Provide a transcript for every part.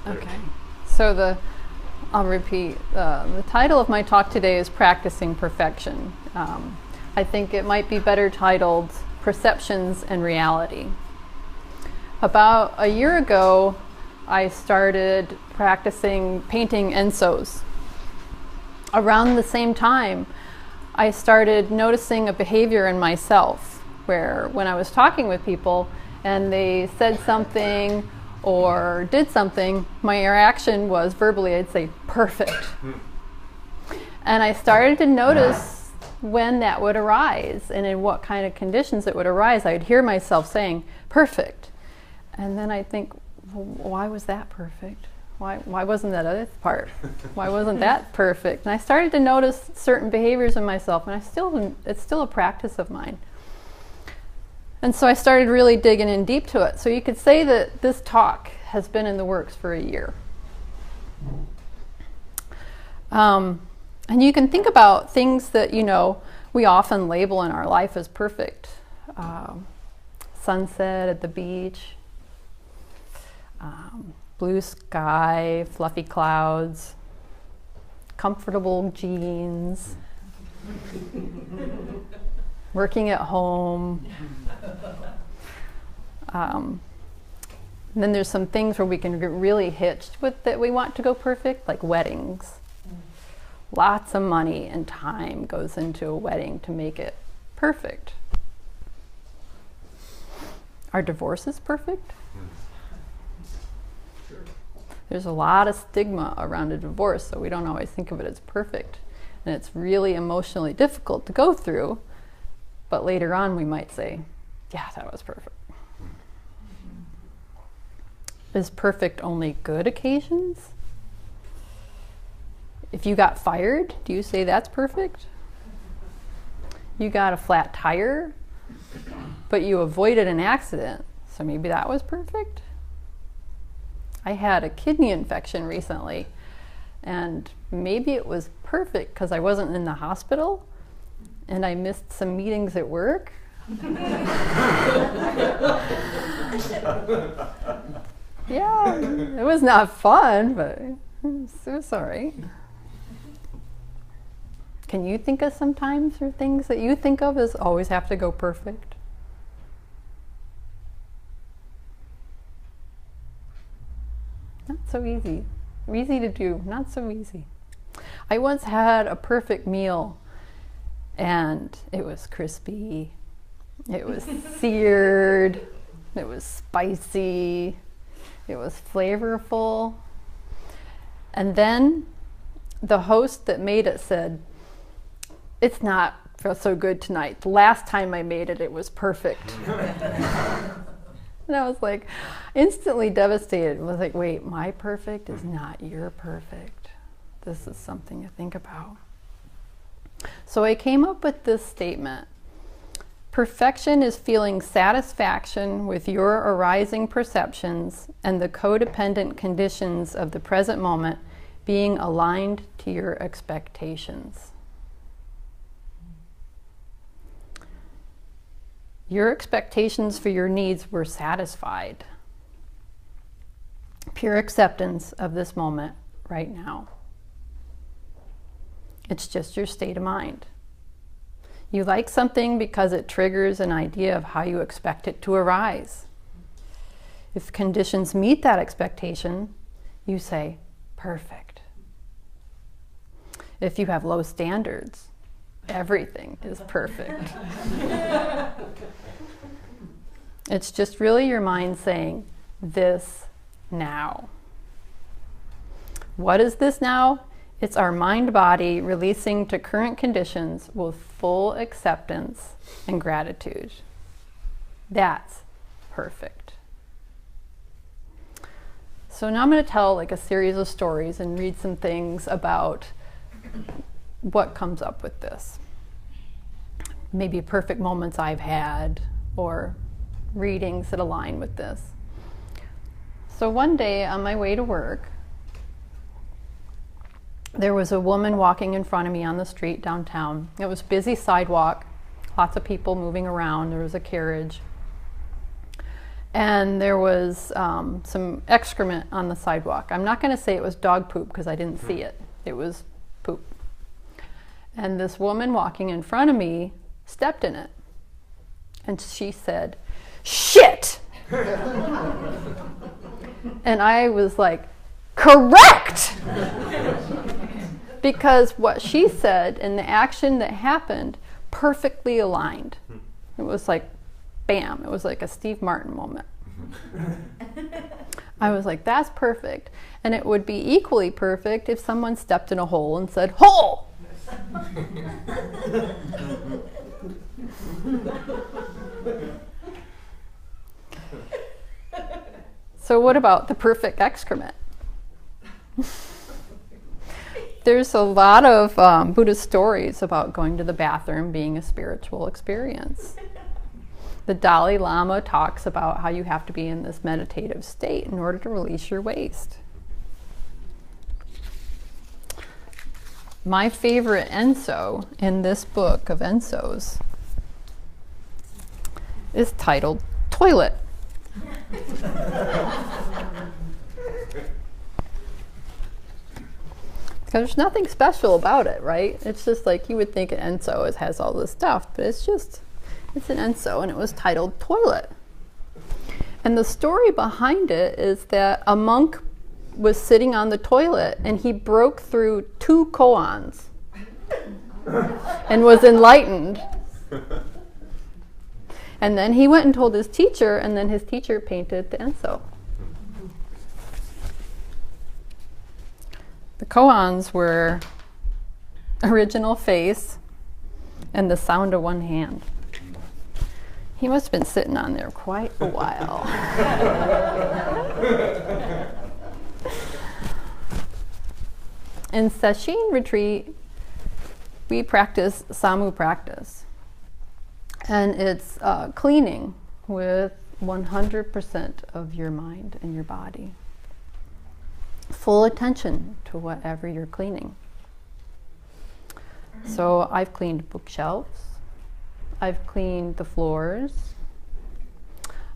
Okay. So I'll repeat. The title of my talk today is Practicing Perfection. I think it might be better titled Perceptions and Reality. About a year ago, I started practicing painting ensos. Around the same time, I started noticing a behavior in myself where when I was talking with people and they said something or did something, my reaction was verbally, I'd say, perfect. And I started to notice when that would arise and in what kind of conditions it would arise. I'd hear myself saying, perfect. And then I'd think, well, why was that perfect? Why wasn't that other part? Why wasn't that perfect? And I started to notice certain behaviors in myself, and it's still a practice of mine. And so I started really digging in deep to it. So you could say that this talk has been in the works for a year. And you can think about things that, we often label in our life as perfect. Sunset at the beach, blue sky, fluffy clouds, comfortable jeans, working at home. And then there's some things where we can get really hitched with that we want to go perfect, like weddings. Lots of money and time goes into a wedding to make it perfect. Are divorces perfect? There's a lot of stigma around a divorce, so we don't always think of it as perfect. And it's really emotionally difficult to go through, but later on we might say, yeah, that was perfect. Is perfect only good occasions? If you got fired, do you say that's perfect? You got a flat tire, but you avoided an accident, so maybe that was perfect? I had a kidney infection recently, and maybe it was perfect because I wasn't in the hospital and I missed some meetings at work. Yeah, it was not fun, but it was all right. Can you think of some times or things that you think of as always have to go perfect? Not so easy. Easy to do, not so easy. I once had a perfect meal, and it was crispy, it was seared, it was spicy, it was flavorful. And then the host that made it said, "It's not so good tonight. The last time I made it, it was perfect." And I was like, instantly devastated. I was like, wait, my perfect is not your perfect. This is something to think about. So I came up with this statement. Perfection is feeling satisfaction with your arising perceptions and the codependent conditions of the present moment being aligned to your expectations. Your expectations for your needs were satisfied. Pure acceptance of this moment right now. It's just your state of mind. You like something because it triggers an idea of how you expect it to arise. If conditions meet that expectation, you say, perfect. If you have low standards, everything is perfect. It's just really your mind saying, this now. What is this now? It's our mind-body releasing to current conditions with full acceptance and gratitude. That's perfect. So now I'm going to tell a series of stories and read some things about what comes up with this. Maybe perfect moments I've had or readings that align with this. So one day on my way to work, there was a woman walking in front of me on the street downtown. It was a busy sidewalk, lots of people moving around. There was a carriage. and there was some excrement on the sidewalk. I'm not going to say it was dog poop because I didn't see it. It was poop. And this woman walking in front of me stepped in it. And she said, "Shit!" And I was like, correct! Because what she said and the action that happened perfectly aligned. It was like, bam, it was like a Steve Martin moment. I was like, that's perfect. And it would be equally perfect if someone stepped in a hole and said, "Hole!" So what about the perfect excrement? There's a lot of Buddhist stories about going to the bathroom being a spiritual experience. The Dalai Lama talks about how you have to be in this meditative state in order to release your waste. My favorite enso in this book of ensos is titled Toilet. Because there's nothing special about it, right? It's just like you would think an enso has all this stuff, but it's an enso, and it was titled Toilet. And the story behind it is that a monk was sitting on the toilet and he broke through 2 koans and was enlightened. And then he went and told his teacher, and then his teacher painted the enso. The koans were original face and the sound of one hand. He must have been sitting on there quite a while. In Sesshin retreat, we practice Samu practice. And it's cleaning with 100% of your mind and your body. Full attention to whatever you're cleaning. So I've cleaned bookshelves. I've cleaned the floors.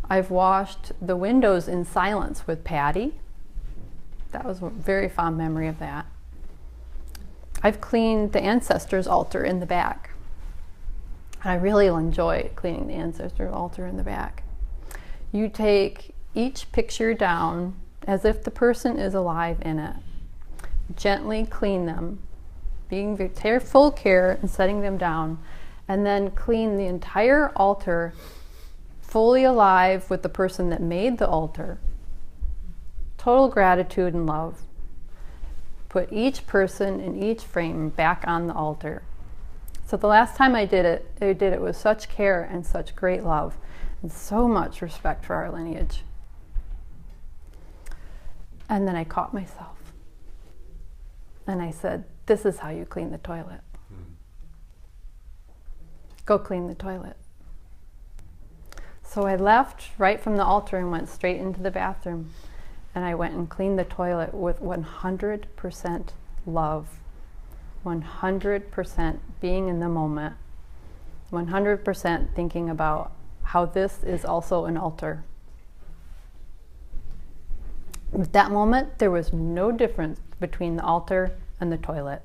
I've washed the windows in silence with Patty. That was a very fond memory of that. I've cleaned the ancestors' altar in the back. I really enjoy cleaning the ancestor altar in the back. You take each picture down as if the person is alive in it. Gently clean them, being very full care and setting them down, and then clean the entire altar fully alive with the person that made the altar. Total gratitude and love. Put each person in each frame back on the altar. So the last time I did it with such care and such great love and so much respect for our lineage. And then I caught myself. And I said, this is how you clean the toilet. Go clean the toilet. So I left right from the altar and went straight into the bathroom. And I went and cleaned the toilet with 100% love. 100% being in the moment, 100% thinking about how this is also an altar. At that moment, there was no difference between the altar and the toilet.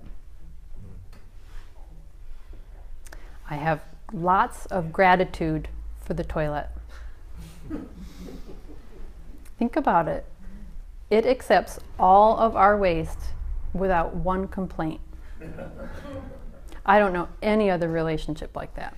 I have lots of gratitude for the toilet. Think about it. It accepts all of our waste without one complaint. I don't know any other relationship like that.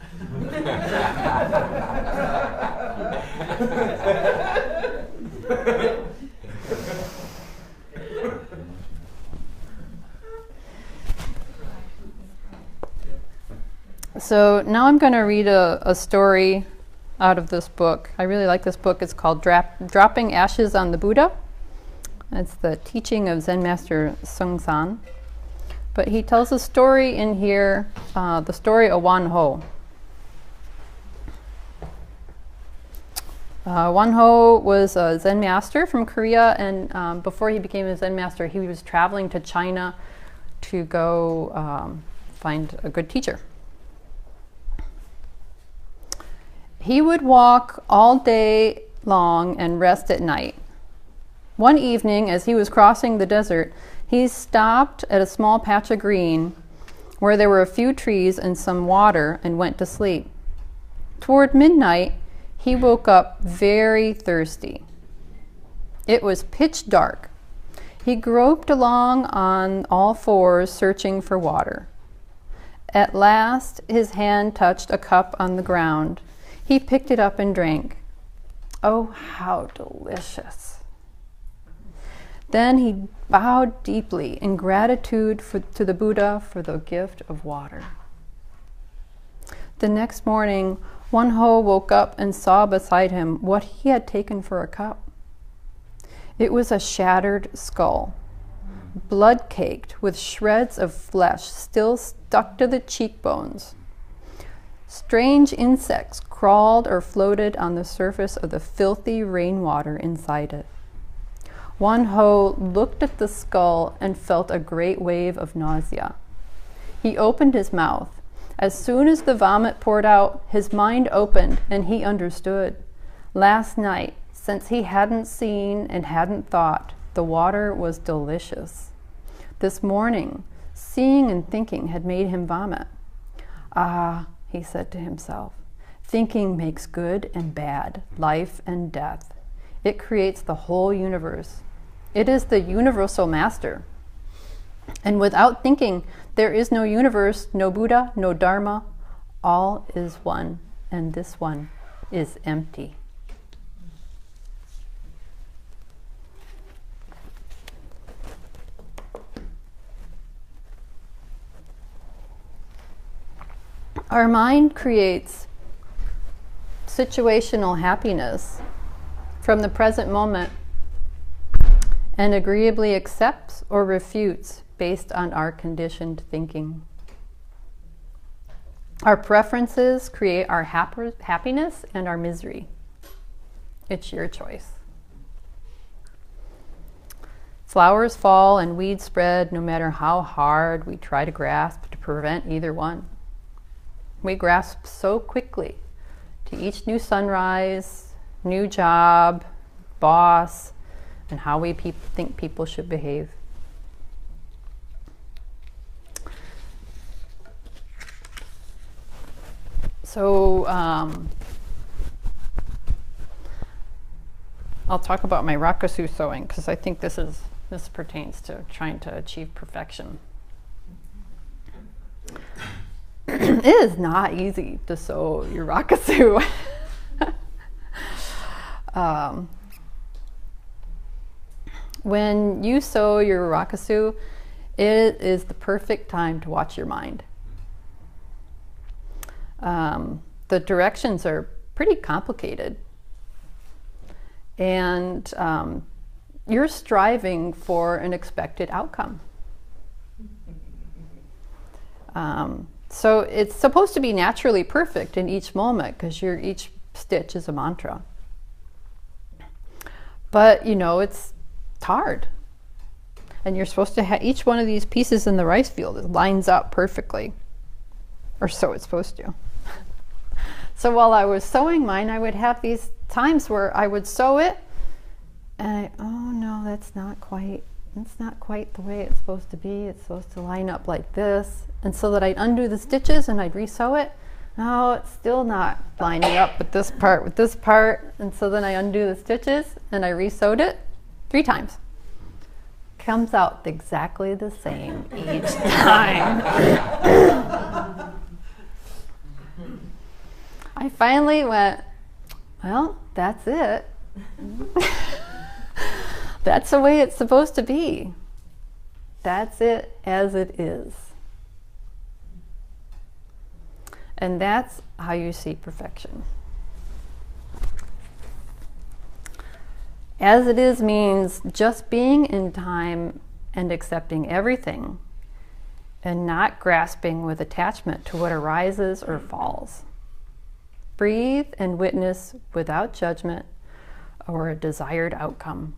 So now I'm going to read a story out of this book. I really like this book. It's called Dropping Ashes on the Buddha. It's the teaching of Zen Master Sung-san. But he tells a story in here, the story of Wan Ho. Wan Ho was a Zen master from Korea, and before he became a Zen master, he was traveling to China to go find a good teacher. He would walk all day long and rest at night. One evening, as he was crossing the desert, he stopped at a small patch of green where there were a few trees and some water and went to sleep. Toward midnight, he woke up very thirsty. It was pitch dark. He groped along on all fours, searching for water. At last, his hand touched a cup on the ground. He picked it up and drank. Oh, how delicious. Then he bowed deeply in gratitude to the Buddha for the gift of water. The next morning, Won-ho woke up and saw beside him what he had taken for a cup. It was a shattered skull, blood-caked with shreds of flesh still stuck to the cheekbones. Strange insects crawled or floated on the surface of the filthy rainwater inside it. Won-ho looked at the skull and felt a great wave of nausea. He opened his mouth. As soon as the vomit poured out, his mind opened and he understood. Last night, since he hadn't seen and hadn't thought, the water was delicious. This morning, seeing and thinking had made him vomit. Ah, he said to himself, thinking makes good and bad, life and death. It creates the whole universe. It is the universal master. And without thinking, there is no universe, no Buddha, no Dharma. All is one, and this one is empty. Our mind creates situational happiness from the present moment and agreeably accepts or refutes based on our conditioned thinking. Our preferences create our happiness and our misery. It's your choice. Flowers fall and weeds spread no matter how hard we try to grasp to prevent either one. We grasp so quickly to each new sunrise, new job, boss, and how we think people should behave. So I'll talk about my rakusu sewing because I think this pertains to trying to achieve perfection. It is not easy to sew your rakusu. When you sew your rakusu, it is the perfect time to watch your mind. The directions are pretty complicated, and you're striving for an expected outcome. So it's supposed to be naturally perfect in each moment because each stitch is a mantra. But it's hard. And you're supposed to have each one of these pieces in the rice field. It lines up perfectly. Or so it's supposed to. So while I was sewing mine, I would have these times where I would sew it and oh no, that's not quite the way it's supposed to be. It's supposed to line up like this. And so that I'd undo the stitches and I'd re-sew it. No, it's still not lining up with this part. And so then I undo the stitches and I re-sewed it 3 times. Comes out exactly the same each time. I finally went, well, that's it. That's the way it's supposed to be. That's it as it is. And that's how you see perfection. As it is means just being in time and accepting everything and not grasping with attachment to what arises or falls. Breathe and witness without judgment or a desired outcome.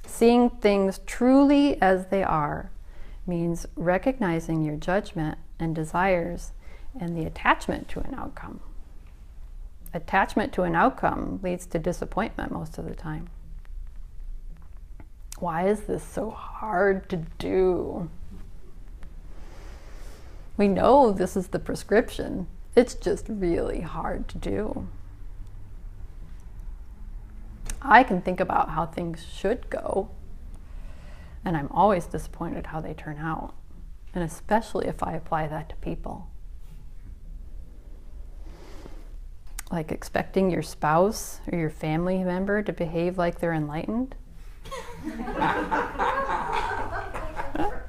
Seeing things truly as they are means recognizing your judgment and desires and the attachment to an outcome. attachment to an outcome leads to disappointment most of the time. Why is this so hard to do? We know this is the prescription. It's just really hard to do. I can think about how things should go, and I'm always disappointed how they turn out, and especially if I apply that to people. Like expecting your spouse or your family member to behave like they're enlightened.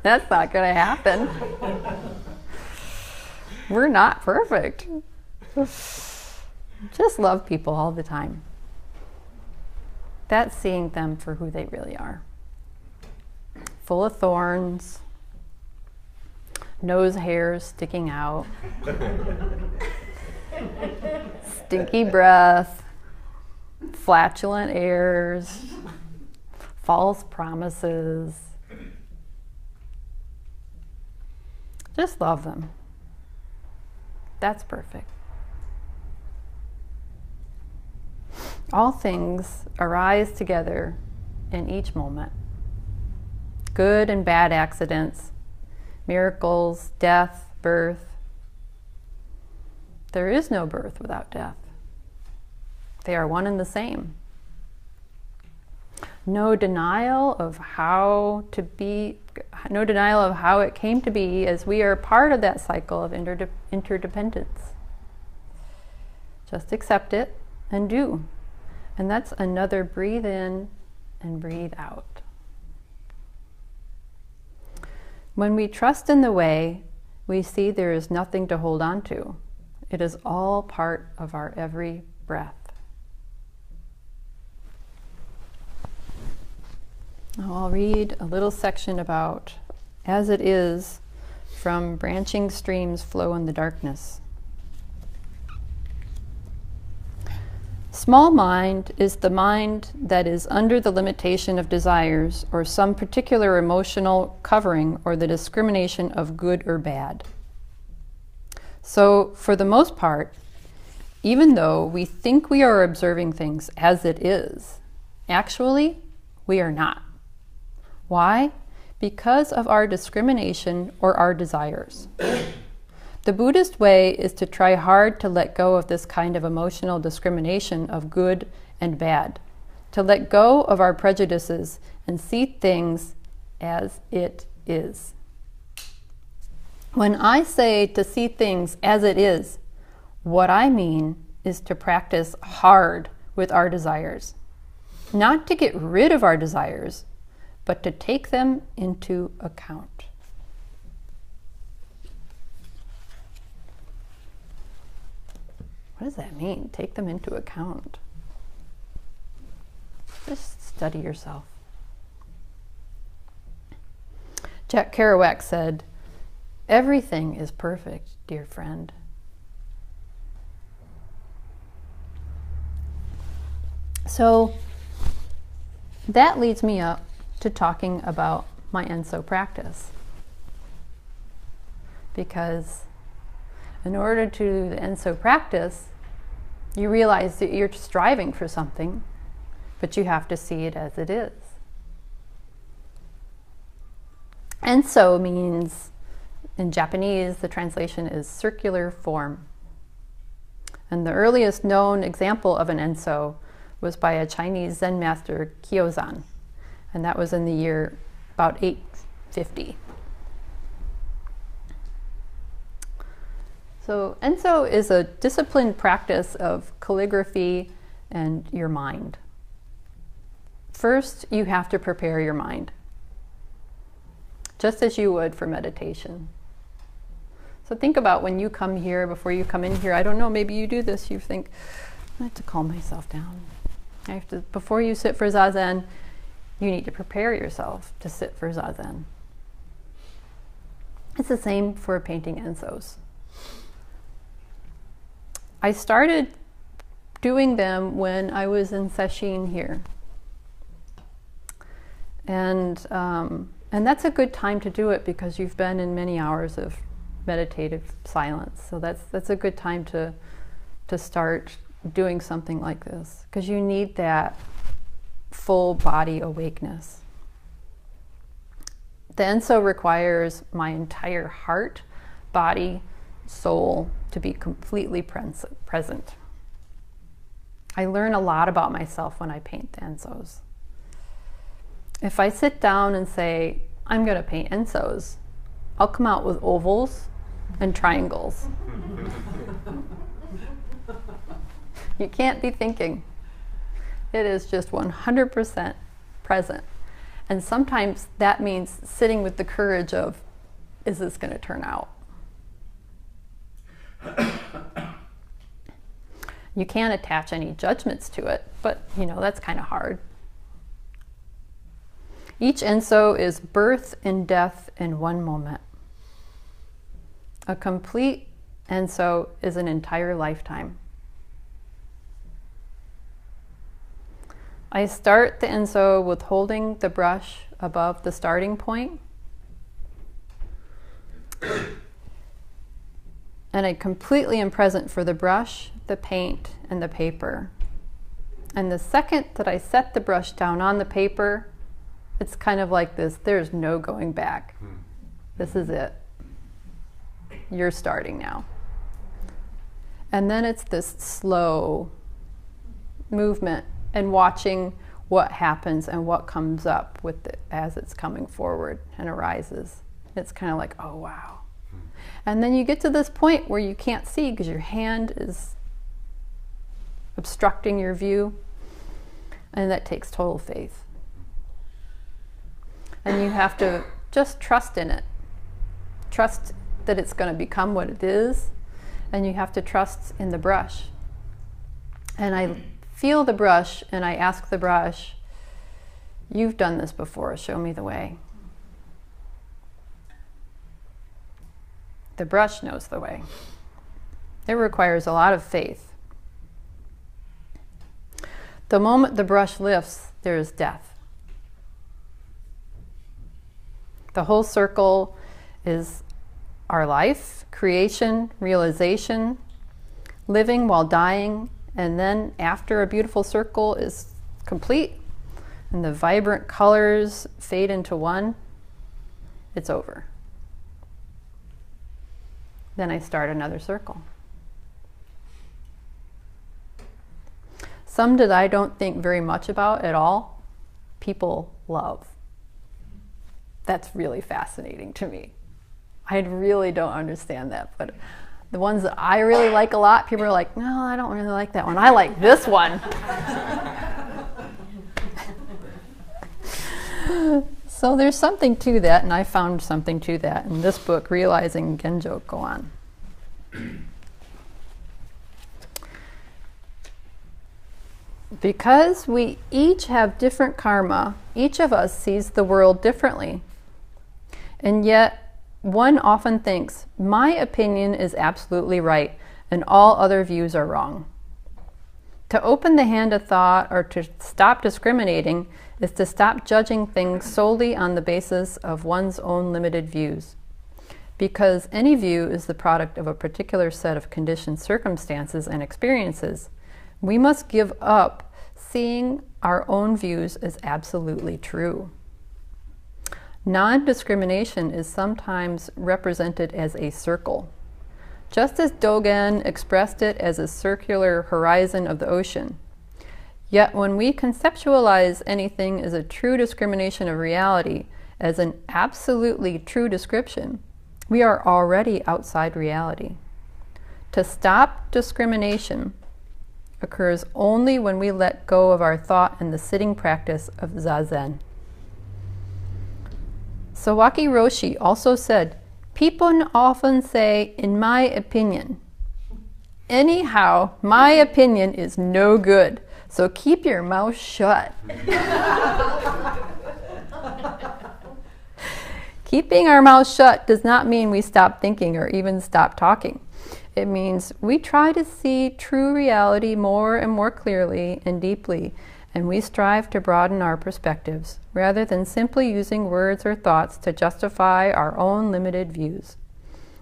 That's not going to happen. We're not perfect. Just love people all the time. That's seeing them for who they really are. Full of thorns, nose hairs sticking out, stinky breath, flatulent airs, false promises. Just love them. That's perfect. All things arise together in each moment. Good and bad accidents, miracles, death, birth. There is no birth without death. They are one and the same. No denial of how it came to be, as we are part of that cycle of interdependence. Just accept it and do. And that's another breathe in and breathe out. When we trust in the way, we see there is nothing to hold on to. It is all part of our every breath. Now I'll read a little section about as it is from branching streams flow in the darkness. Small mind is the mind that is under the limitation of desires or some particular emotional covering or the discrimination of good or bad. So, for the most part, even though we think we are observing things as it is, actually, we are not. Why? Because of our discrimination or our desires. The Buddhist way is to try hard to let go of this kind of emotional discrimination of good and bad, to let go of our prejudices and see things as it is. When I say to see things as it is, what I mean is to practice hard with our desires. Not to get rid of our desires, but to take them into account. What does that mean? Take them into account. Just study yourself. Jack Kerouac said, "Everything is perfect, dear friend." So that leads me up to talking about my Enso practice. Because in order to do the Enso practice, you realize that you're striving for something, but you have to see it as it is. Enso means, in Japanese, the translation is circular form. And the earliest known example of an Enso was by a Chinese Zen master, Kyozan. And that was in the year about 850. So Enso is a disciplined practice of calligraphy and your mind. First, you have to prepare your mind, just as you would for meditation. So think about when you come here, before you come in here, I don't know, maybe you do this, you think, I have to calm myself down. Before you sit for Zazen, you need to prepare yourself to sit for Zazen. It's the same for painting Ensos. I started doing them when I was in Sesshin here. And that's a good time to do it because you've been in many hours of meditative silence. So that's a good time to start doing something like this, because you need that full body awakeness. The Enso requires my entire heart, body, soul to be completely present. I learn a lot about myself when I paint the Ensos. If I sit down and say, I'm going to paint Ensos, I'll come out with ovals and triangles. You can't be thinking. It is just 100% present. And sometimes that means sitting with the courage of, is this going to turn out? You can't attach any judgments to it, but that's kind of hard. Each Enso is birth and death in one moment. A complete Enso is an entire lifetime. I start the Enso with holding the brush above the starting point. And I completely am present for the brush, the paint, and the paper. And the second that I set the brush down on the paper, it's kind of like this, there's no going back. This is it. You're starting now. And then it's this slow movement and watching what happens and what comes up with it as it's coming forward and arises. It's kind of like, oh wow. And then you get to this point where you can't see because your hand is obstructing your view, and that takes total faith. And you have to just trust in it. Trust that it's going to become what it is, and you have to trust in the brush. And I feel the brush and I ask the brush, you've done this before, show me the way. The brush knows the way. It requires a lot of faith. The moment the brush lifts, there is death. The whole circle is our life, creation, realization, living while dying, and then after a beautiful circle is complete and the vibrant colors fade into one, it's over. Then I start another circle. Some that I don't think very much about at all, people love. That's really fascinating to me. I really don't understand that, but the ones that I really like a lot, people are like, no, I don't really like that one. I like this one. So there's something to that, and I found something to that in this book, Realizing Genjo Koan. Because we each have different karma, each of us sees the world differently. And yet, one often thinks, my opinion is absolutely right, and all other views are wrong. To open the hand of thought, or to stop discriminating, is to stop judging things solely on the basis of one's own limited views. Because any view is the product of a particular set of conditioned circumstances and experiences, we must give up seeing our own views as absolutely true. Non-discrimination is sometimes represented as a circle. Just as Dogen expressed it as a circular horizon of the ocean. Yet when we conceptualize anything as a true discrimination of reality, as an absolutely true description, we are already outside reality. To stop discrimination occurs only when we let go of our thought in the sitting practice of Zazen. Sawaki Roshi also said, people often say, in my opinion. Anyhow, my opinion is no good, so keep your mouth shut. Keeping our mouth shut does not mean we stop thinking or even stop talking. It means we try to see true reality more and more clearly and deeply, and we strive to broaden our perspectives, rather than simply using words or thoughts to justify our own limited views.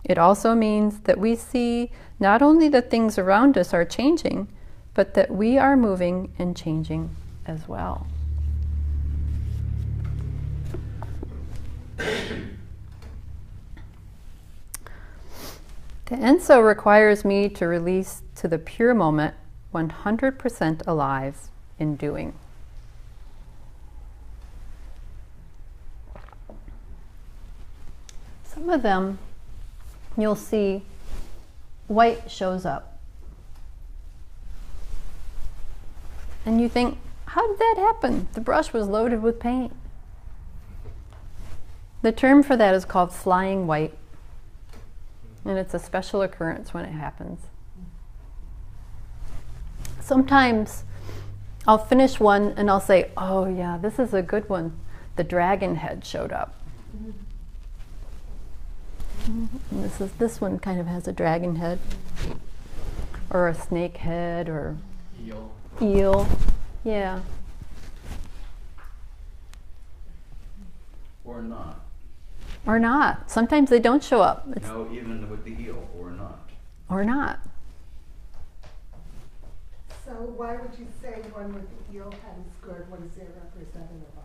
It also means that we see not only that things around us are changing, but that we are moving and changing as well. The Enso requires me to release to the pure moment, 100% alive in doing. Some of them, you'll see white shows up. And you think, how did that happen? The brush was loaded with paint. The term for that is called flying white. And it's a special occurrence when it happens. Sometimes I'll finish one and I'll say, oh yeah, this is a good one. The dragon head showed up. And this one kind of has a dragon head, or a snake head, or eel. Yeah. Or not. Or not. Sometimes they don't show up. No, even with the eel, or not. Or not. So why would you say one with the eel head is good? What is it representative of?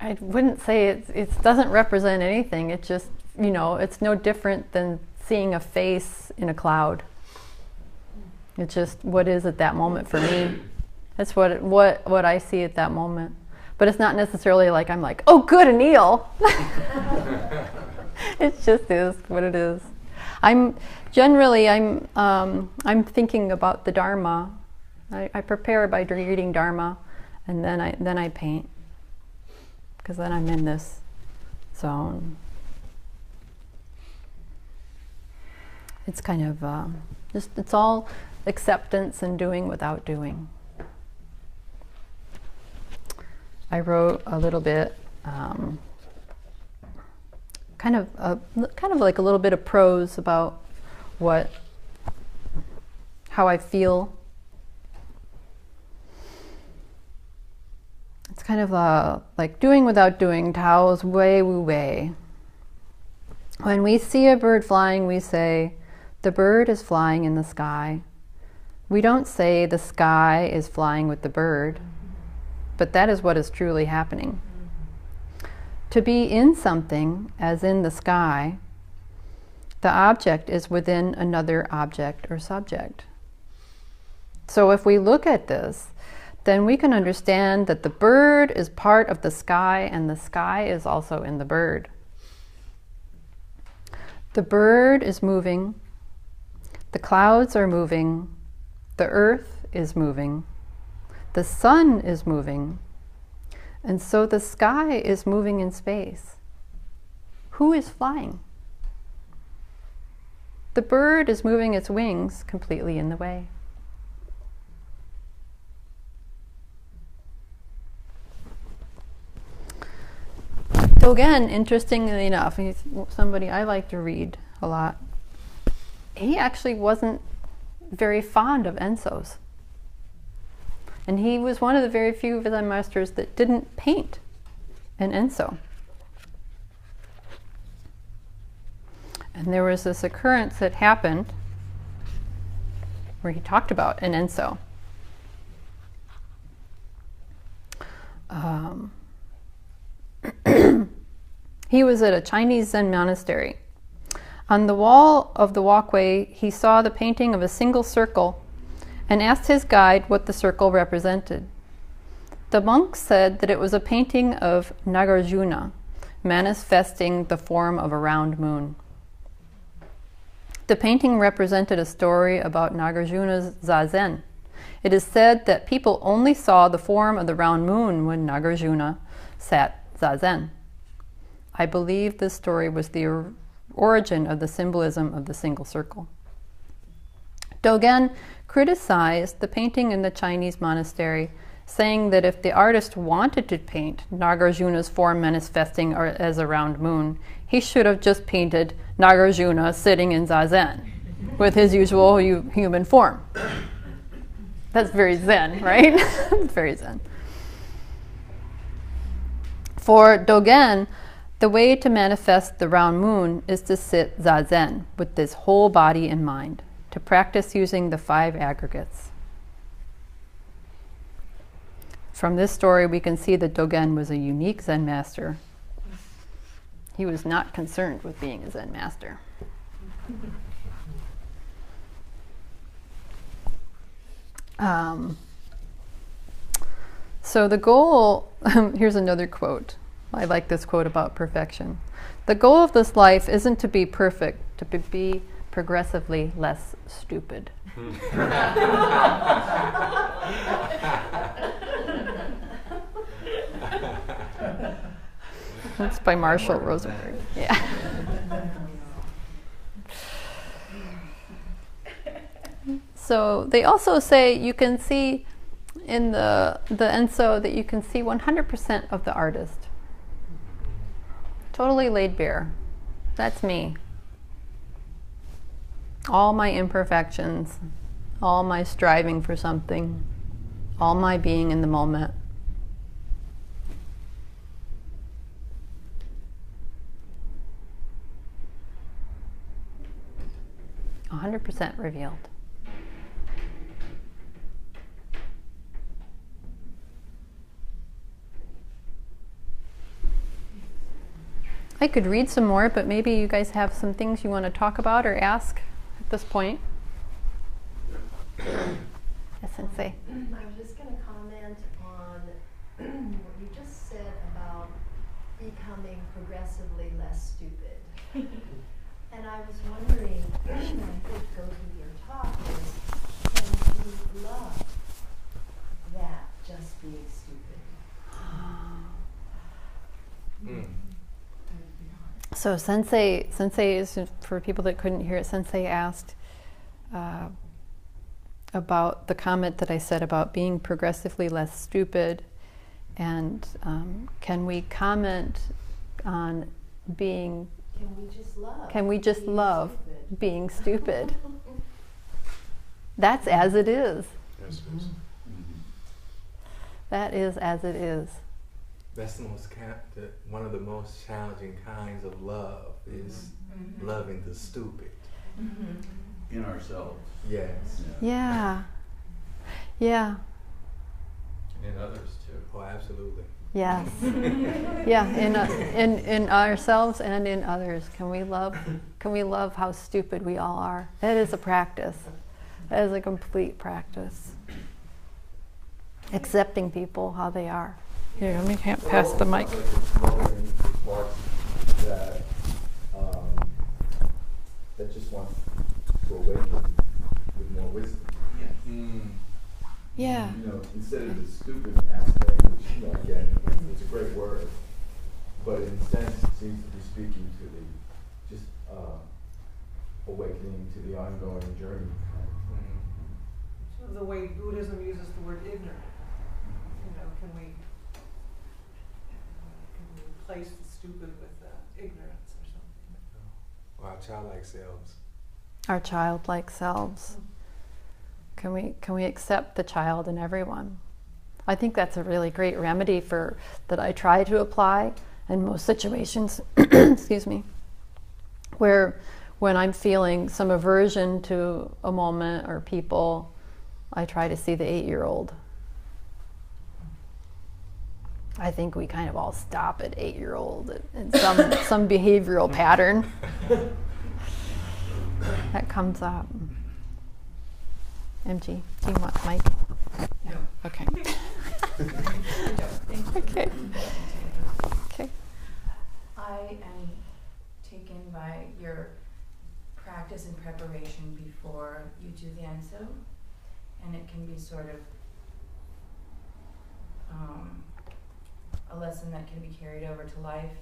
I wouldn't say it doesn't represent anything. It just, it's no different than seeing a face in a cloud. It's just what is at that moment for me. That's what I see at that moment. But it's not necessarily like I'm like, oh good, an eel. It just is what it is. I'm thinking about the Dharma. I prepare by reading Dharma, and then I paint, because then I'm in this zone. It's kind of it's all acceptance and doing without doing. I wrote a little bit, kind of like a little bit of prose about how I feel. It's kind of like doing without doing. Tao's Wei Wu Wei. When we see a bird flying, we say, the bird is flying in the sky. We don't say the sky is flying with the bird, but that is what is truly happening. To be in something, as in the sky, the object is within another object or subject. So if we look at this, then we can understand that the bird is part of the sky, and the sky is also in the bird. The bird is moving, the clouds are moving, the earth is moving, the sun is moving, and so the sky is moving in space. Who is flying? The bird is moving its wings completely in the way. So again, interestingly enough, he's somebody I like to read a lot. He actually wasn't very fond of Ensos. And he was one of the very few Zen masters that didn't paint an Enso. And there was this occurrence that happened where he talked about an Enso. He was at a Chinese Zen monastery. On the wall of the walkway, he saw the painting of a single circle and asked his guide what the circle represented. The monk said that it was a painting of Nagarjuna, manifesting the form of a round moon. The painting represented a story about Nagarjuna's Zazen. It is said that people only saw the form of the round moon when Nagarjuna sat Zazen. I believe this story was the origin of the symbolism of the single circle. Dogen criticized the painting in the Chinese monastery, saying that if the artist wanted to paint Nagarjuna's form manifesting as a round moon, he should have just painted Nagarjuna sitting in Zazen with his usual human form. That's very Zen, right? It's very Zen. For Dogen, the way to manifest the round moon is to sit Zazen with this whole body in mind, to practice using the 5 aggregates. From this story, we can see that Dogen was a unique Zen master. He was not concerned with being a Zen master. So the goal, here's another quote. I like this quote about perfection. The goal of this life isn't to be perfect, to be progressively less stupid. That's by Marshall Rosenberg. Yeah. So they also say you can see in the Enso that you can see 100% of the artist. Totally laid bare. That's me. All my imperfections, all my striving for something, all my being in the moment. 100% revealed. I could read some more, but maybe you guys have some things you want to talk about or ask at this point. Yes, Sensei. I was just going to comment on what you just said about becoming progressively less stupid. And I was wondering, I think goes with your talk, is can we love that just being stupid? So Sensei is, for people that couldn't hear it, Sensei asked about the comment that I said about being progressively less stupid, and can we comment on being... Can we just love being stupid? That's as it is. Yes, it is. That is as it is. That's one of the most challenging kinds of love is loving the stupid. In ourselves. Yes. Yeah. Yeah. And in others too. Oh, absolutely. Yes. Yeah. In ourselves and in others. Can we love how stupid we all are? That is a practice. That is a complete practice. Accepting people how they are. Here, let me pass the mic. That just wants to awaken with more wisdom. Yeah. You know, instead of the stupid aspect, which, you know, again, it's a great word, but in a sense it seems to be speaking to the just awakening to the ongoing journey. So the way Buddhism uses the word ignorant, you know, can we replace the stupid with ignorance or something? Or our childlike selves. Our childlike selves. Can we accept the child in everyone? I think that's a really great remedy that I try to apply in most situations. Excuse me. Where when I'm feeling some aversion to a moment or people, I try to see the 8-year-old. I think we kind of all stop at 8-year-old in some behavioral pattern that comes up. MG, do you want Mike? No. Okay. Okay. Okay. I am taken by your practice and preparation before you do the Enso, and it can be sort of a lesson that can be carried over to life.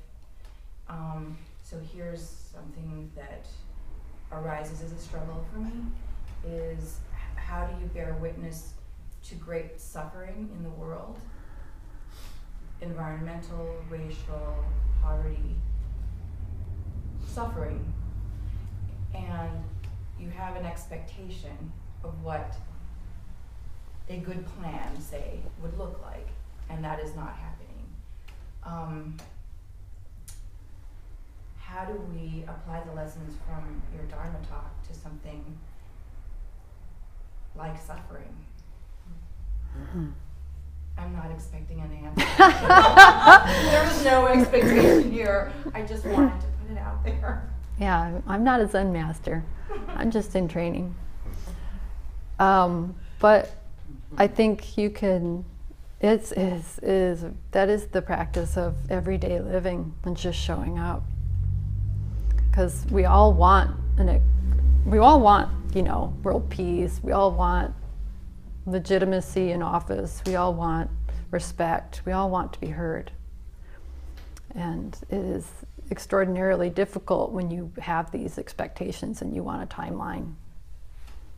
So here's something that arises as a struggle for me, is how do you bear witness to great suffering in the world? Environmental, racial, poverty, suffering. And you have an expectation of what a good plan, say, would look like, and that is not happening. How do we apply the lessons from your Dharma talk to something like suffering? I'm not expecting an answer. There was no expectation here. I just wanted to put it out there. Yeah, I'm not a Zen master. I'm just in training. But I think you can, that is the practice of everyday living and just showing up. Because we all want, world peace. We all want legitimacy in office. We all want respect. We all want to be heard. And it is extraordinarily difficult when you have these expectations and you want a timeline,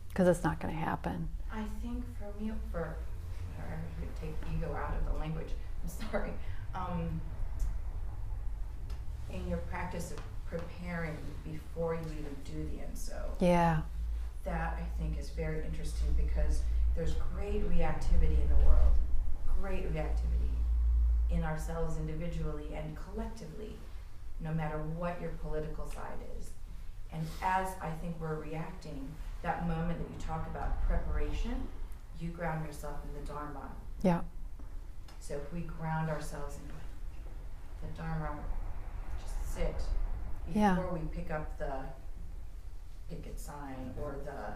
because it's not going to happen. I think for me, take ego out of the language, I'm sorry. In your practice of preparing before you even do the ENSO, Yeah. that I think is very interesting, because there's great reactivity in the world, great reactivity in ourselves individually and collectively, no matter what your political side is. And as I think we're reacting, that moment that you talk about preparation, you ground yourself in the Dharma. Yeah. So if we ground ourselves in the Dharma, just sit before Yeah. we pick up the picket sign or the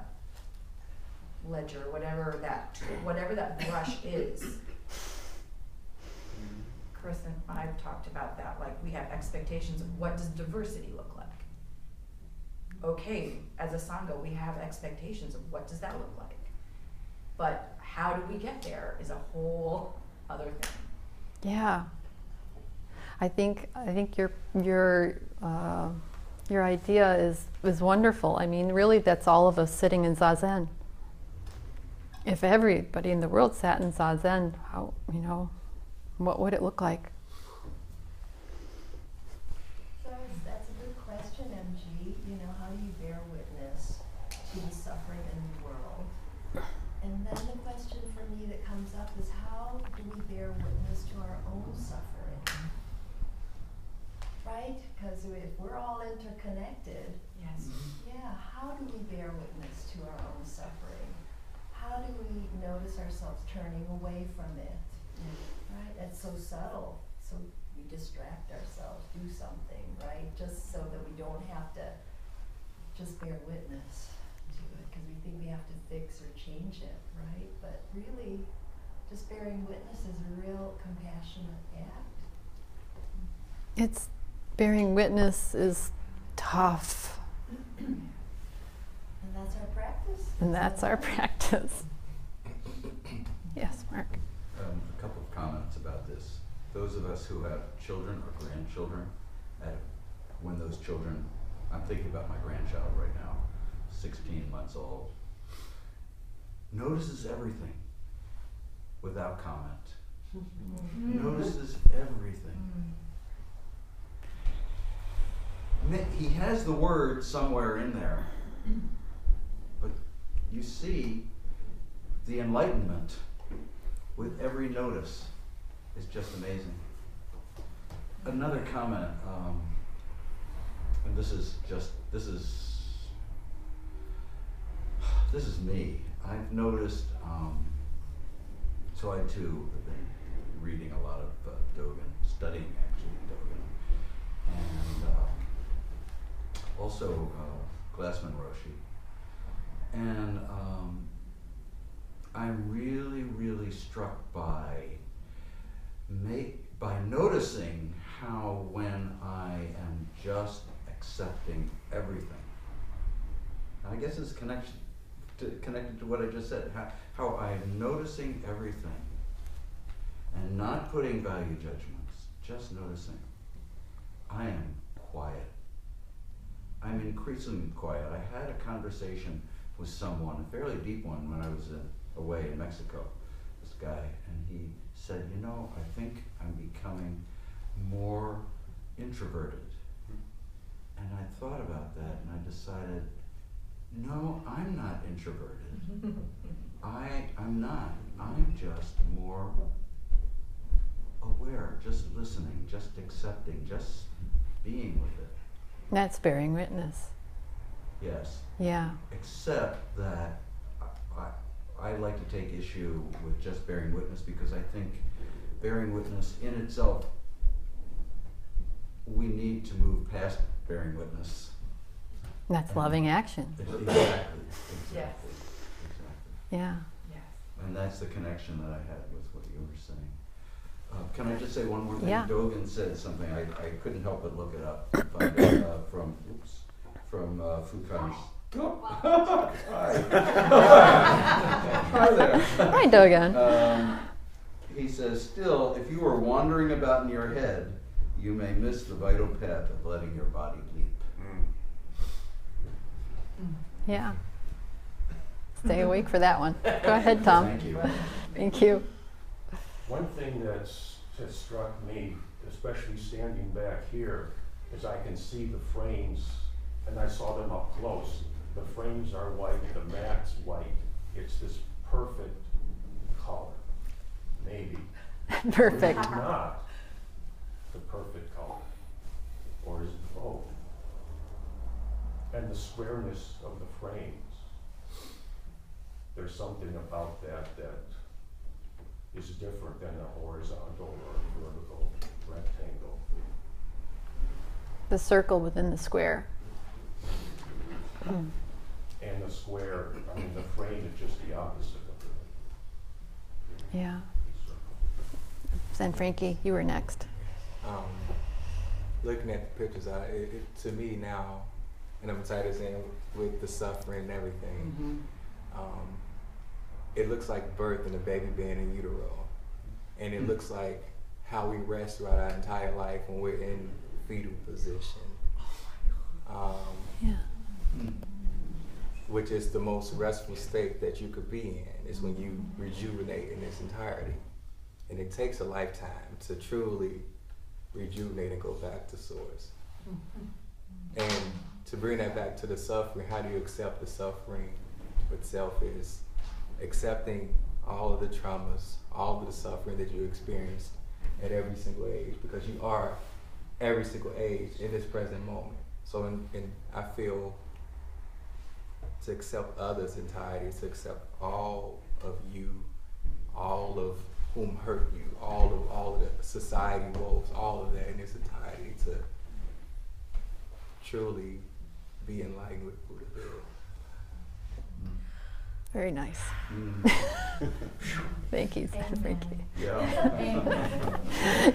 ledger, whatever that brush is. Chris and I've talked about that, like we have expectations of what does diversity look like. Okay, as a Sangha, we have expectations of what does that look like. But how do we get there is a whole other thing. Yeah. I think your idea is wonderful. I mean, really, that's all of us sitting in Zazen. If everybody in the world sat in Zazen, how, what would it look like? So that's a good question, MG. How do you bear witness to the suffering in the world? And then the question for me that comes up is, how do we bear witness to our own suffering? Right? Because if we're all interconnected, Yes. yeah, how do we bear witness to our own suffering? How do we notice ourselves turning away from it? Right? It's so subtle. So we distract ourselves, do something, right? Just so that we don't have to just bear witness to it, because we think we have to fix or change it, right? But really, just bearing witness is a real compassionate act. Bearing witness is tough. And that's our practice. And that's our practice. Yes, Mark. A couple of comments about this. Those of us who have children or grandchildren, when those children, I'm thinking about my grandchild right now, 16 months old, notices everything without comment. Notices everything. He has the word somewhere in there, but you see the enlightenment with every notice is just amazing. Another comment, and this is me. I've noticed, so I too have been reading a lot of Dogen, studying actually Dogen, and also Glassman Roshi. And I'm really, really struck by noticing how when I am just accepting everything, and I guess it's connected to what I just said, how I'm noticing everything and not putting value judgments, just noticing, I am quiet. I'm increasingly quiet. I had a conversation with someone, a fairly deep one, when I was away in Mexico, this guy, and he said, I think I'm becoming more introverted. And I thought about that and I decided, no, I'm not introverted. I'm not. I'm just more aware, just listening, just accepting, just being with it. That's bearing witness. Yes. Yeah. Except that I like to take issue with just bearing witness, because I think bearing witness in itself, we need to move past bearing witness. That's loving action. Exactly. Yes. Yeah. Yes. And that's the connection that I had with what you were saying. Can I just say one more thing? Yeah. Dogen said something, I couldn't help but look it up. Find it, from Fukan's. Hi. Hi there. Hi, Dogen. He says, still, if you are wandering about in your head, you may miss the vital path of letting your body leap. Yeah. Stay awake for that one. Go ahead, Tom. Thank you. Thank you. One thing has struck me, especially standing back here, is I can see the frames, and I saw them up close. The frames are white, the mat's white. It's this perfect color, maybe. Perfect. It's not the perfect color, or is it both? And the squareness of the frames. There's something about that is different than a horizontal or a vertical rectangle. The circle within the square. And the square, I mean, the frame is just the opposite of Yeah. the circle. Then Frankie, you were next. Looking at the pictures, to me now, and I'm excited saying with the suffering and everything, it looks like birth and a baby being in utero. And it looks like how we rest throughout our entire life when we're in fetal position. Yeah. Which is the most restful state that you could be in, is when you rejuvenate in its entirety. And it takes a lifetime to truly rejuvenate and go back to source. And to bring that back to the suffering, how do you accept the suffering itself is accepting all of the traumas, all of the suffering that you experienced at every single age, because you are every single age in this present moment. So I feel to accept others' entirety, to accept all of you, all of whom hurt you, all of the society woes, all of that in its entirety, to truly be enlightened with Buddhahood. Very nice. Thank you, Frankie. Yeah.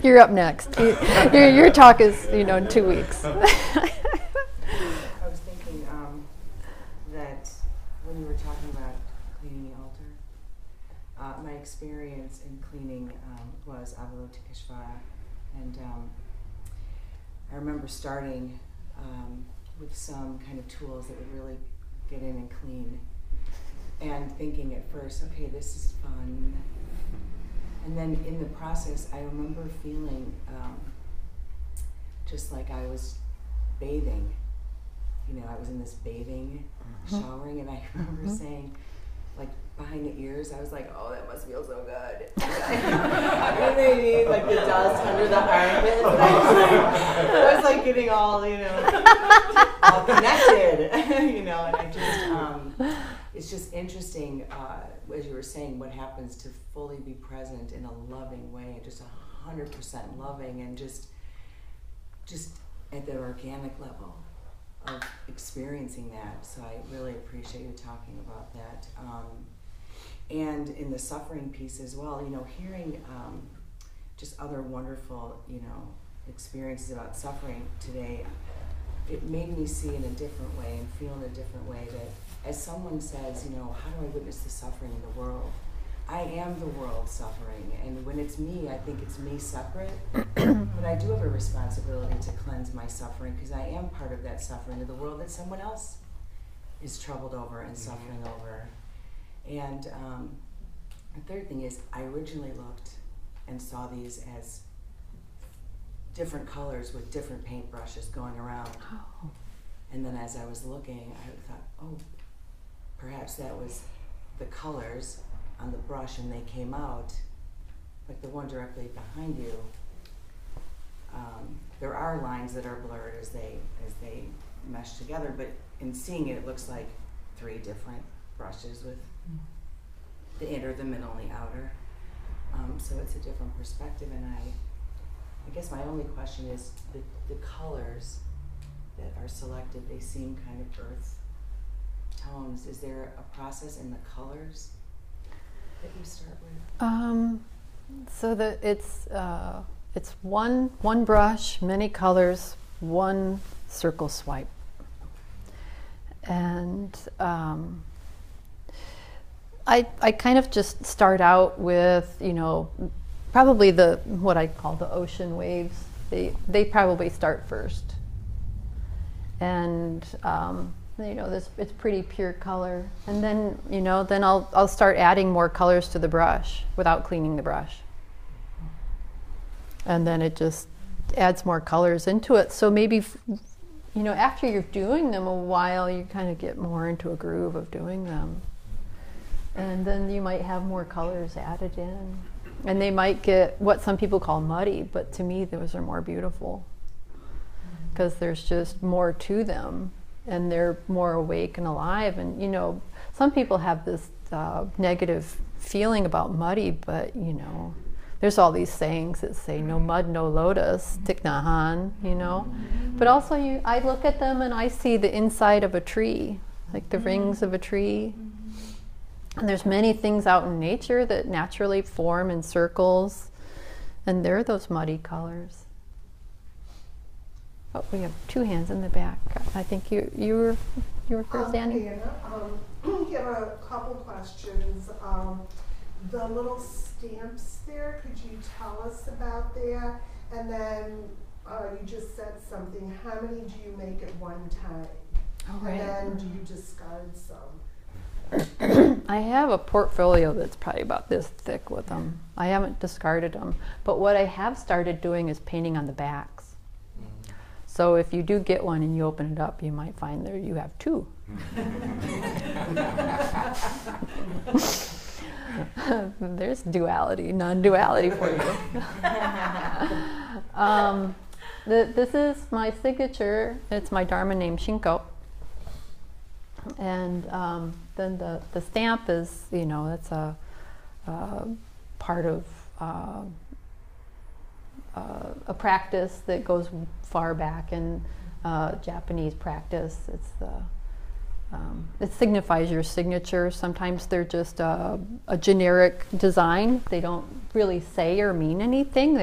You're up next. Your talk is, in 2 weeks. I was thinking that when you were talking about cleaning the altar, my experience in cleaning was Avalokiteshvara, and I remember starting with some kind of tools that would really get in and clean, and thinking at first, okay, this is fun. And then in the process, I remember feeling just like I was bathing. I was in this bathing, showering, and I remember saying, like, behind the ears, I was like, oh, that must feel so good. You know what I mean? Like the dust under the armpits. I was like getting all, all connected, and I just, it's just interesting, as you were saying, what happens to fully be present in a loving way, just 100% loving, and just at the organic level of experiencing that. So I really appreciate you talking about that. And in the suffering piece as well, hearing just other wonderful, experiences about suffering today, it made me see in a different way and feel in a different way that as someone says, how do I witness the suffering in the world? I am the world suffering, and when it's me, I think it's me separate, but I do have a responsibility to cleanse my suffering, because I am part of that suffering of the world that someone else is troubled over and suffering over. And the third thing is, I originally looked and saw these as different colors with different paintbrushes going around. Oh. And then as I was looking, I thought, oh, perhaps that was the colors on the brush, and they came out, like the one directly behind you. There are lines that are blurred as they mesh together, but in seeing it, it looks like 3 different brushes with the inner, the middle, and the outer. So it's a different perspective, and I guess my only question is the colors that are selected, they seem kind of earth tones. Is there a process in the colors that you start with? So that it's one brush, many colors, one circle swipe, and I kind of just start out with, you know, probably what I call the ocean waves. They probably start first, and you know, it's pretty pure color, and then, you know, then I'll start adding more colors to the brush without cleaning the brush, and then it just adds more colors into it. So maybe, you know, after you're doing them a while, you kind of get more into a groove of doing them, and then you might have more colors added in, and they might get what some people call muddy, but to me those are more beautiful because there's just more to them. And they're more awake and alive. And, you know, some people have this negative feeling about muddy, but, you know, there's all these sayings that say, no mud, no lotus, Thich Nhat Hanh, you know. But also I look at them and I see the inside of a tree, like the rings of a tree. And there's many things out in nature that naturally form in circles, and they're those muddy colors. Oh, we have two hands in the back. I think you were first, Annie. We have a couple questions. The little stamps there, could you tell us about that? And then you just said something. How many do you make at one time? Oh, right. And then do you discard some? I have a portfolio that's probably about this thick with them. I haven't discarded them. But what I have started doing is painting on the backs. So if you do get one and you open it up, you might find there you have two. There's duality, non-duality for you. This is my signature. It's my Dharma name, Shinkō. And then the stamp is, you know, it's a part of a practice that goes far back in Japanese practice. It signifies your signature. Sometimes they're just a generic design. They don't really say or mean anything.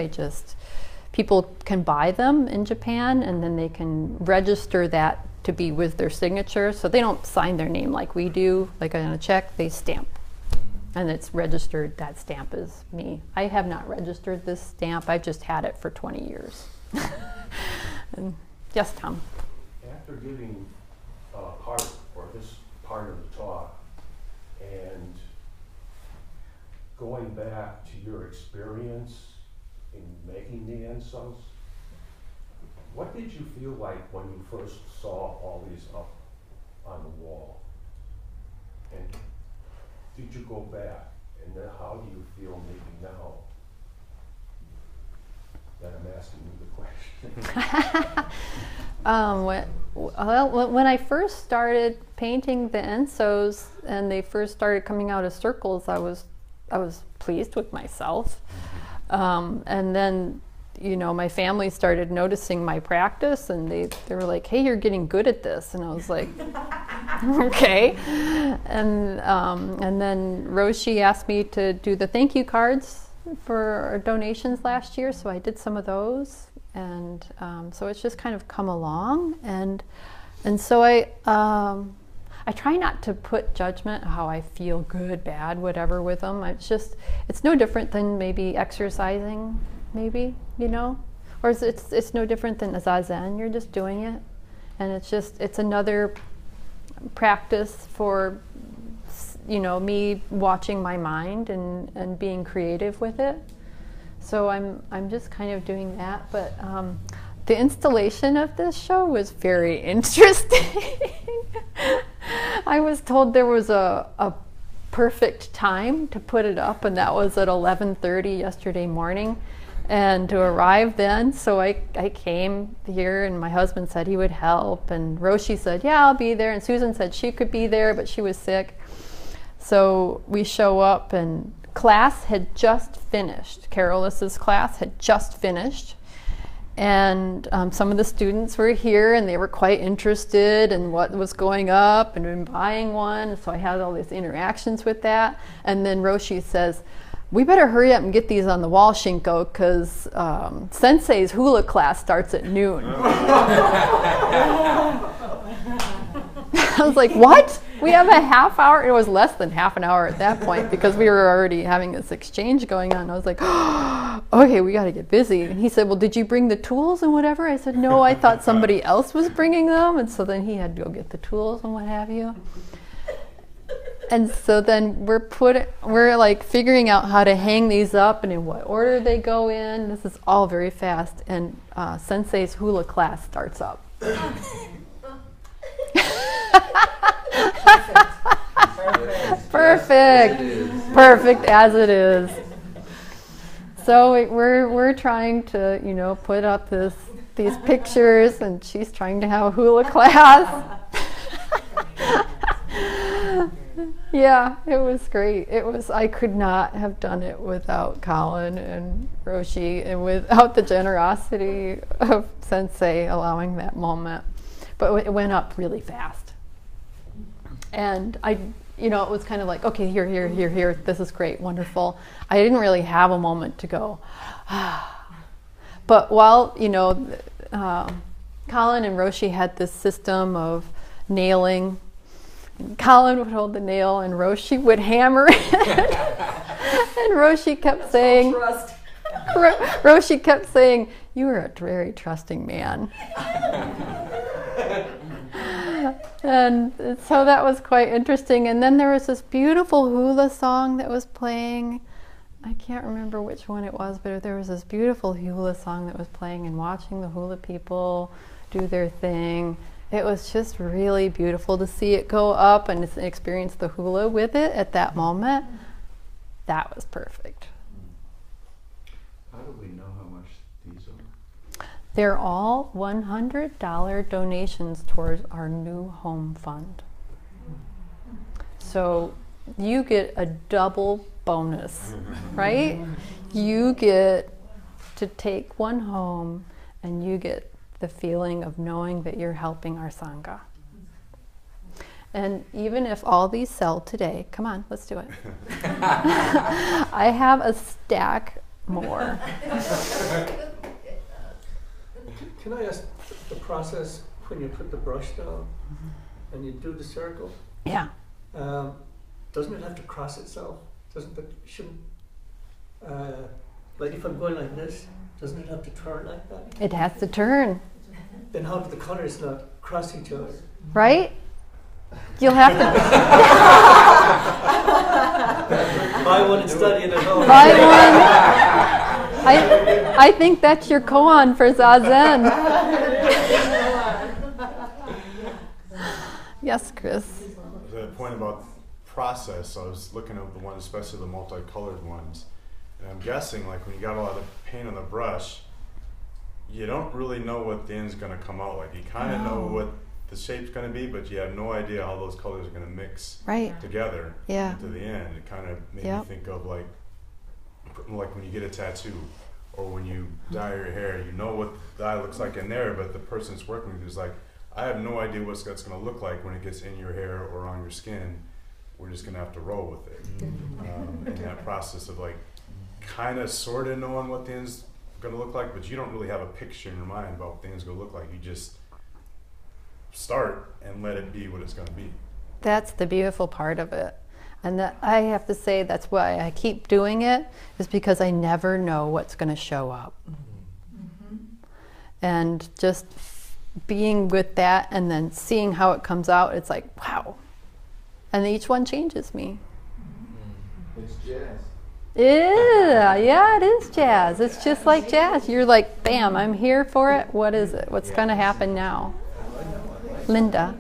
People can buy them in Japan, and then they can register that to be with their signature. So they don't sign their name like we do, like on a check. They stamp. And it's registered, that stamp is me. I have not registered this stamp. I've just had it for 20 years. And yes, Tom. After giving this part of the talk and going back to your experience in making the ensos, what did you feel like when you first saw all these up on the wall? And did you go back? And then how do you feel maybe now that I'm asking you the question? When I first started painting the ensos and they first started coming out of circles, I was pleased with myself. And then, you know, my family started noticing my practice, and they were like, "Hey, you're getting good at this," and I was like, "Okay." And then Roshi asked me to do the thank you cards for donations last year, so I did some of those, and so it's just kind of come along, and so I try not to put judgment how I feel, good, bad, whatever, with them. It's no different than maybe exercising. Maybe, you know, or it's no different than a zazen. You're just doing it, and it's another practice for, you know, me watching my mind and being creative with it. So I'm just kind of doing that. But the installation of this show was very interesting. I was told there was a perfect time to put it up, and that was at 11:30 yesterday morning. And to arrive then, so I came here, and my husband said he would help, and Roshi said, yeah, I'll be there, and Susan said she could be there, but she was sick. So we show up and class had just finished. Carolus's class had just finished. And some of the students were here and they were quite interested in what was going up and in buying one. So I had all these interactions with that. And then Roshi says, we better hurry up and get these on the wall, Shinkō, because Sensei's hula class starts at noon. I was like, what? We have a half hour? It was less than half an hour at that point because we were already having this exchange going on. I was like, oh, okay, we got to get busy. And he said, well, did you bring the tools and whatever? I said, no, I thought somebody else was bringing them. And so then he had to go get the tools and what have you. And so then we're like figuring out how to hang these up and in what order they go in. This is all very fast. And Sensei's hula class starts up. Perfect as it is. So we're trying to, put up these pictures, and she's trying to have a hula class. Yeah, it was great. I could not have done it without Colin and Roshi and without the generosity of Sensei allowing that moment. But it went up really fast. And it was kind of like, okay, here, this is great, wonderful. I didn't really have a moment to go, But while, Colin and Roshi had this system of nailing, Colin would hold the nail and Roshi would hammer it. And Roshi kept saying, you are a very trusting man. And so that was quite interesting. And then there was this beautiful hula song that was playing. I can't remember which one it was, but there was this beautiful hula song that was playing, and watching the hula people do their thing. It was just really beautiful to see it go up and experience the hula with it at that moment. That was perfect. How do we know how much these are? They're all $100 donations towards our new home fund. So you get a double bonus, right? You get to take one home, and you get the feeling of knowing that you're helping our Sangha. And even if all these sell today, come on, let's do it. I have a stack more. Can I ask the process when you put the brush down and you do the circle? Yeah. Doesn't it have to cross itself? Shouldn't like if I'm going like this, doesn't it have to turn like that? It has to turn. Then how do the colors not cross each other? Right? You'll have to buy one and study it at home. Buy one. I think that's your koan for Zazen. Yes, Chris. The point about process, I was looking at the ones, especially the multicolored ones, and I'm guessing like when you got a lot of paint on the brush, you don't really know what the end's going to come out like. You kind of know what the shape's going to be, but you have no idea how those colors are going to mix together into the end. It kind of made me think of like when you get a tattoo, or when you dye your hair, you know what the dye looks like in there, but the person that's working with you is like, I have no idea what that's going to look like when it gets in your hair or on your skin. We're just going to have to roll with it. In that process of like kind of sort of knowing what the end's going to look like, but you don't really have a picture in your mind about what the end's going to look like. You just start and let it be what it's going to be. That's the beautiful part of it. And that, I have to say, that's why I keep doing it, is because I never know what's going to show up. And just being with that and then seeing how it comes out, it's like, wow. And each one changes me. It's jazz. Yeah, it is jazz. It's just like jazz. You're like, bam, I'm here for it. What is it? What's going to happen now? Linda.